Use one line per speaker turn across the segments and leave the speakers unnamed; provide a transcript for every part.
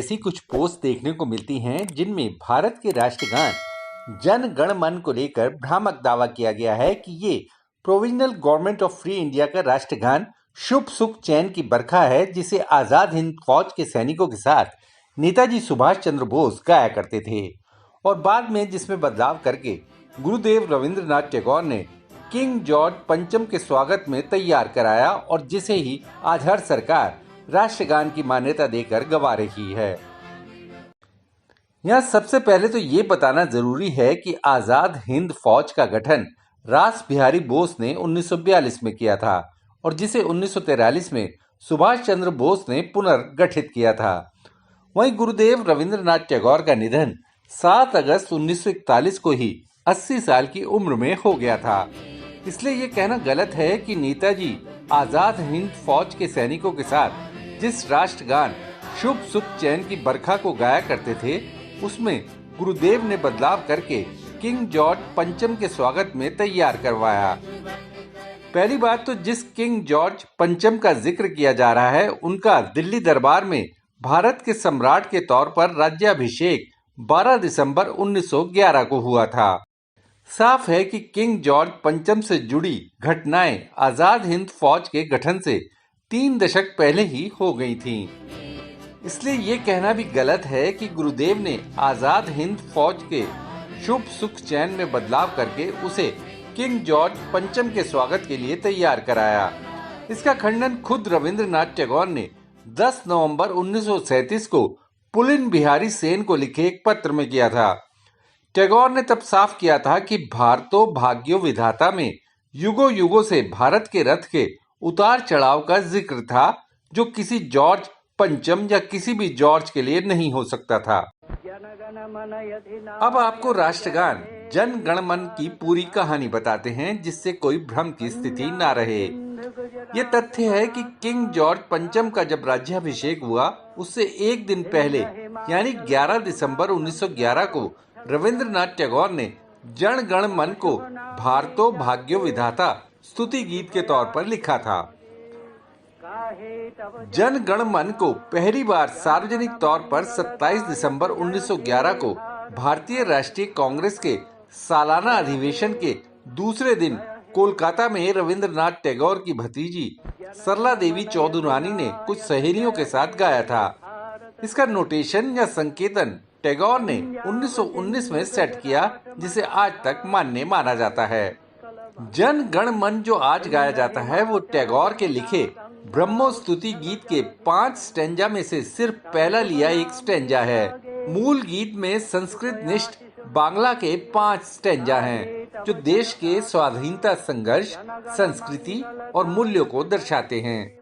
ऐसी कुछ पोस्ट देखने को मिलती हैं जिनमें भारत के राष्ट्रगान जन गण मन को लेकर भ्रामक दावा किया गया है कि ये provisional government of free India का राष्ट्रगान शुभ सुख चैन की बरखा है, जिसे आजाद हिंद फौज के सैनिकों के साथ नेताजी सुभाष चंद्र बोस गाया करते थे और बाद में जिसमें बदलाव करके गुरुदेव रविंद्रनाथ टैगोर ने किंग जॉर्ज पंचम के स्वागत में तैयार कराया और जिसे ही आज हर सरकार राष्ट्रगान की मान्यता देकर गवा रही है। यहाँ सबसे पहले तो ये बताना जरूरी है कि आजाद हिंद फौज का गठन रास बिहारी बोस ने 1942 में किया था और जिसे 1943 में सुभाष चंद्र बोस ने पुनर्गठित किया था। वहीं गुरुदेव रविंद्रनाथ टैगोर का निधन 7 अगस्त 1941 को ही 80 साल की उम्र में हो गया था। इसलिए ये कहना गलत है कि नेताजी आजाद हिंद फौज के सैनिकों के साथ जिस राष्ट्रगान शुभ सुख चैन की बरखा को गाया करते थे, उसमें गुरुदेव ने बदलाव करके किंग जॉर्ज पंचम के स्वागत में तैयार करवाया। पहली बात तो जिस किंग जॉर्ज पंचम का जिक्र किया जा रहा है, उनका दिल्ली दरबार में भारत के सम्राट के तौर पर राज्याभिषेक 12 दिसंबर 1911 को हुआ था। साफ है कि किंग जॉर्ज पंचम से जुड़ी घटनाएं आजाद हिंद फौज के गठन से 3 दशक पहले ही हो गई थीं। इसलिए ये कहना भी गलत है कि गुरुदेव ने आजाद हिंद फौज के शुभ सुख चैन में बदलाव करके उसे किंग जॉर्ज पंचम के स्वागत के लिए तैयार कराया। इसका खंडन खुद रविंद्रनाथ टैगोर ने 10 नवंबर 1937 को पुलिन बिहारी सेन को लिखे एक पत्र में किया था। टैगोर ने तब साफ किया था कि भारतो भाग्यो विधाता में युगों युगों से भारत के रथ के उतार चढ़ाव का जिक्र था, जो किसी जॉर्ज पंचम या किसी भी जॉर्ज के लिए नहीं हो सकता था। अब आपको राष्ट्रगान जन गण मन की पूरी कहानी बताते हैं, जिससे कोई भ्रम की स्थिति ना रहे। ये तथ्य है कि किंग जॉर्ज पंचम का जब राज्याभिषेक हुआ, उससे एक दिन पहले यानी 11 दिसंबर 1911 को रविंद्रनाथ टैगोर ने जन गण मन को भारतो भाग्यो विधाता स्तुति गीत के तौर पर लिखा था। जन गण मन को पहली बार सार्वजनिक तौर पर 27 दिसंबर 1911 को भारतीय राष्ट्रीय कांग्रेस के सालाना अधिवेशन के दूसरे दिन कोलकाता में रविंद्रनाथ टैगोर की भतीजी सरला देवी चौधुरानी ने कुछ सहेलियों के साथ गाया था। इसका नोटेशन या संकेतन टैगोर ने 1919 में सेट किया, जिसे आज तक मान्य माना जाता है। जन गण मन जो आज गाया जाता है, वो टैगोर के लिखे ब्रह्मो स्तुति गीत के 5 स्टैंजा में से सिर्फ पहला लिया एक स्टैंजा है। मूल गीत में संस्कृत निष्ठ बांग्ला के 5 स्टैंजा हैं, जो देश के स्वाधीनता संघर्ष, संस्कृति और मूल्यों को दर्शाते हैं।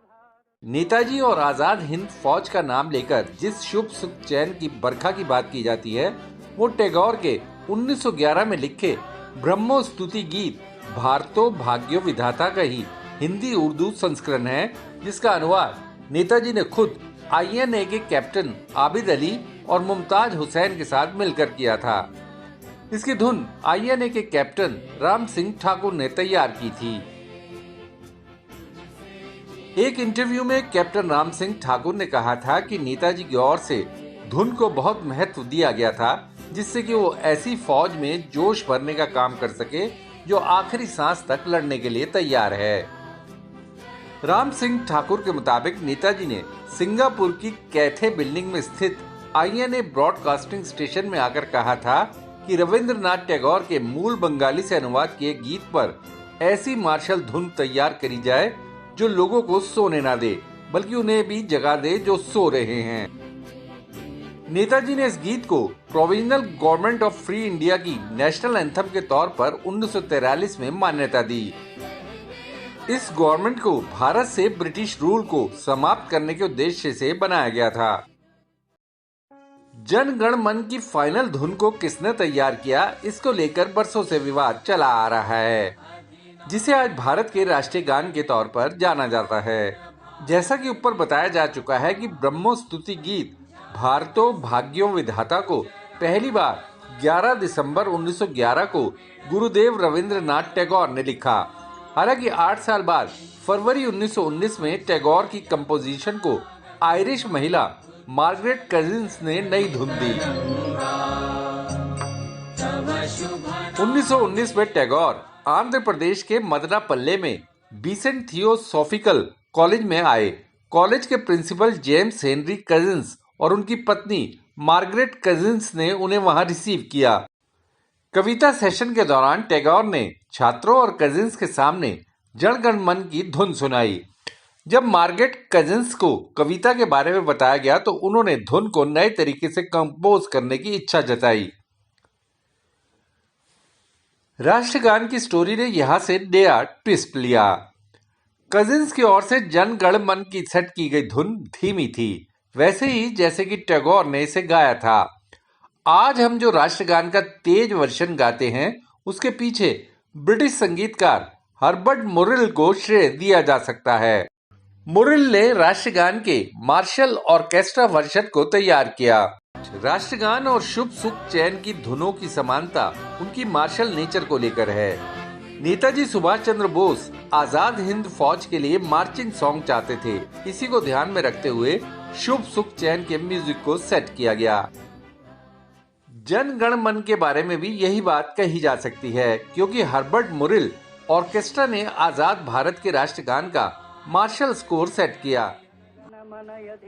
नेताजी और आजाद हिंद फौज का नाम लेकर जिस शुभ सुख चैन की बरखा की बात की जाती है, वो टैगोर के 1911 में लिखे ब्रह्मो स्तुति गीत भारतो भाग्यो विधाता का ही हिंदी उर्दू संस्करण है, जिसका अनुवाद नेताजी ने खुद INA के कैप्टन आबिद अली और मुमताज हुसैन के साथ मिलकर किया था। इसकी धुन INA के कैप्टन राम सिंह ठाकुर ने तैयार की थी। एक इंटरव्यू में कैप्टन राम सिंह ठाकुर ने कहा था कि नेताजी की ओर से धुन को बहुत महत्व दिया गया था, जिससे कि वो ऐसी फौज में जोश भरने का काम कर सके जो आखिरी सांस तक लड़ने के लिए तैयार है। राम सिंह ठाकुर के मुताबिक नेताजी ने सिंगापुर की कैथे बिल्डिंग में स्थित INA ब्रॉडकास्टिंग स्टेशन में आकर कहा था कि रविंद्रनाथ टैगोर के मूल बंगाली से अनुवाद किए गीत पर ऐसी मार्शल धुन तैयार करी जाए जो लोगों को सोने ना दे, बल्कि उन्हें भी जगा दे जो सो रहे हैं। नेताजी ने इस गीत को provisional government of free India की नेशनल एंथम के तौर पर 1943 में मान्यता दी। इस गवर्नमेंट को भारत से ब्रिटिश रूल को समाप्त करने के उद्देश्य से बनाया गया था। जन गण मन की फाइनल धुन को किसने तैयार किया, इसको लेकर बरसों से विवाद चला आ रहा है, जिसे आज भारत के राष्ट्रीय गान के तौर पर जाना जाता है। जैसा कि ऊपर बताया जा चुका है कि ब्रह्मो स्तुति गीत भारतो भाग्यो विधाता को पहली बार 11 दिसंबर 1911 को गुरुदेव रविंद्रनाथ टैगोर ने लिखा। हालांकि 8 साल बाद फरवरी 1919 में टैगोर की कंपोजिशन को आयरिश महिला मार्गरेट कजिन्स ने नई धुन दी। 1919 में टैगोर आंध्र प्रदेश के मदनापल्ले में बीसेंट थियोसॉफिकल कॉलेज में आए। कॉलेज के प्रिंसिपल जेम्स हेनरी कजिन्स और उनकी पत्नी मार्गरेट कजिन्स ने उन्हें वहां रिसीव किया। कविता सेशन के दौरान टैगोर ने छात्रों और कजिन्स के सामने जन गण मन की धुन सुनाई। जब मार्गरेट कजिन्स को कविता के बारे में बताया गया तो उन्होंने धुन को नए तरीके से कंपोज करने की इच्छा जताई। राष्ट्रगान की स्टोरी ने यहां से नया ट्विस्ट लिया। कजिन्स की ओर से जन गण मन की सेट की गई धुन धीमी थी, वैसे ही जैसे कि टैगोर ने इसे गाया था। आज हम जो राष्ट्रगान का तेज वर्जन गाते हैं, उसके पीछे ब्रिटिश संगीतकार हर्बर्ट मुरिल को श्रेय दिया जा सकता है। मुरिल ने राष्ट्रगान के मार्शल ऑर्केस्ट्रा वर्जन को तैयार किया। राष्ट्रगान और शुभ सुख चैन की धुनों की समानता उनकी मार्शल नेचर को लेकर है। नेताजी सुभाष चंद्र बोस आजाद हिंद फौज के लिए मार्चिंग सॉन्ग चाहते थे। इसी को ध्यान में रखते हुए शुभ सुख चैन के म्यूजिक को सेट किया गया। जन गण मन के बारे में भी यही बात कही जा सकती है, क्योंकि हर्बर्ट मुरिल ऑर्केस्ट्रा ने आजाद भारत के राष्ट्रगान का मार्शल स्कोर सेट किया,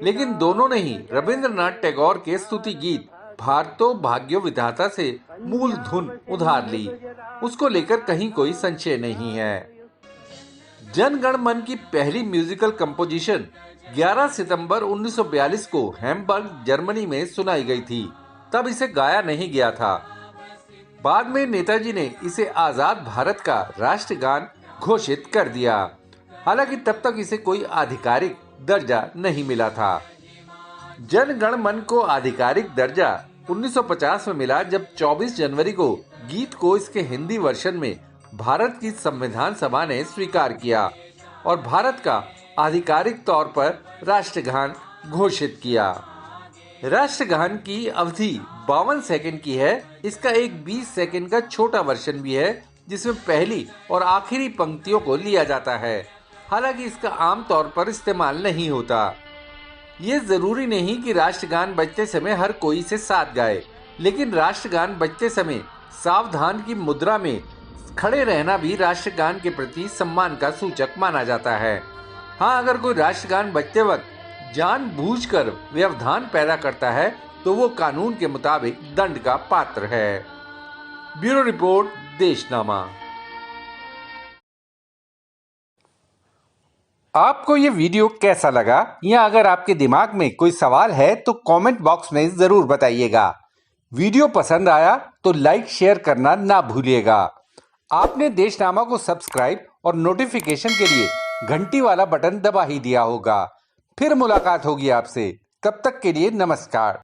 लेकिन दोनों ने ही रविंद्रनाथ टैगोर के स्तुति गीत भारतो भाग्यो विधाता से मूल धुन उधार ली। उसको लेकर कहीं कोई संशय नहीं है। जन गण मन की पहली म्यूजिकल कंपोजिशन 11 सितंबर 1942 को हैम्बर्ग, जर्मनी में सुनाई गई थी। तब इसे गाया नहीं गया था। बाद में नेताजी ने इसे आजाद भारत का राष्ट्रगान घोषित कर दिया। हालांकि तब तक इसे कोई आधिकारिक दर्जा नहीं मिला था। जन गण मन को आधिकारिक दर्जा 1950 में मिला, जब 24 जनवरी को गीत को इसके हिंदी वर्जन में भारत की संविधान सभा ने स्वीकार किया और भारत का आधिकारिक तौर पर राष्ट्रगान घोषित किया। राष्ट्रगान की अवधि 52 सेकंड की है। इसका एक 20 सेकंड का छोटा वर्जन भी है, जिसमें पहली और आखिरी पंक्तियों को लिया जाता है। हालांकि इसका आमतौर पर इस्तेमाल नहीं होता। ये जरूरी नहीं कि राष्ट्रगान बजते समय हर कोई इसे साथ गाए, लेकिन राष्ट्रगान बजते समय सावधान की मुद्रा में खड़े रहना भी राष्ट्रगान के प्रति सम्मान का सूचक माना जाता है। हाँ, अगर कोई राष्ट्रगान बजते वक्त जानबूझकर व्यवधान पैदा करता है तो वो कानून के मुताबिक दंड का पात्र है। Bureau report, Deshnama. आपको ये वीडियो कैसा लगा, या अगर आपके दिमाग में कोई सवाल है तो कमेंट बॉक्स में जरूर बताइएगा। वीडियो पसंद आया तो लाइक शेयर करना ना भूलिएगा। आपने देशनामा को सब्सक्राइब और नोटिफिकेशन के लिए घंटी वाला बटन दबा ही दिया होगा। फिर मुलाकात होगी आपसे, तब तक के लिए नमस्कार।